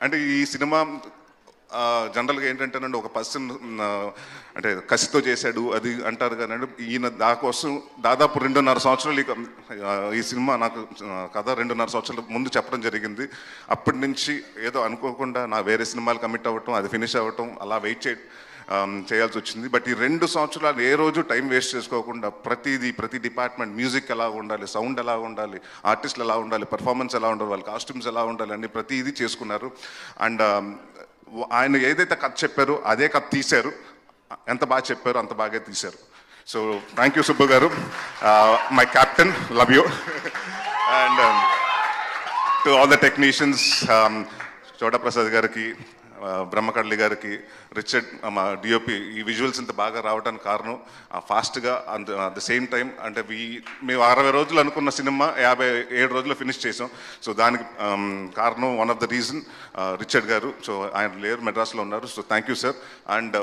అంటే ఈ సినిమా జనరల్గా ఏంటంటేనండి, ఒక పర్సన్ అంటే కసితో చేశాడు అది అంటారు కానీ, ఈయన దాకోసం దాదాపు 2.5 సంవత్సరాలు ఈ సినిమా నాకు కథ 2.5 సంవత్సరాల ముందు చెప్పడం జరిగింది. అప్పటి నుంచి ఏదో అనుకోకుండా నా వేరే సినిమాలు కమిట్ అవ్వటం, అది ఫినిష్ అవ్వటం, అలా వెయిట్ చేయాల్సి వచ్చింది. బట్ ఈ 2 సంవత్సరాలు ఏ రోజు టైం వేస్ట్ చేసుకోకుండా ప్రతి డిపార్ట్మెంట్, మ్యూజిక్ ఎలా ఉండాలి, సౌండ్ ఎలా ఉండాలి, ఆర్టిస్టులు ఎలా ఉండాలి, పర్ఫార్మెన్స్ ఎలా ఉండాలి, వాళ్ళ కాస్ట్యూమ్స్ ఎలా ఉండాలి అని ప్రతిదీ చేసుకున్నారు. అండ్ ఆయన ఏదైతే కథ చెప్పారో అదే కథ తీశారు. ఎంత బాగా చెప్పారో అంత బాగా తీశారు. సో థ్యాంక్ యూ సుబ్బు గారు, my captain, love you. And to all the technicians, చోటా ప్రసాద్ గారికి, బ్రహ్మకడ్లి గారికి, రిచర్డ్ మా డిఓపి, ఈ విజువల్స్ ఇంత బాగా రావడానికి కారణం ఫాస్ట్గా అట్ ద సేమ్ టైం అంటే మేము 60 రోజులు అనుకున్న సినిమా 57 రోజుల్లో ఫినిష్ చేసాం. సో దానికి కారణం one of the reason Richard గారు. సో ఆయన లేరు, మెడ్రాస్లో ఉన్నారు. So thank you sir. And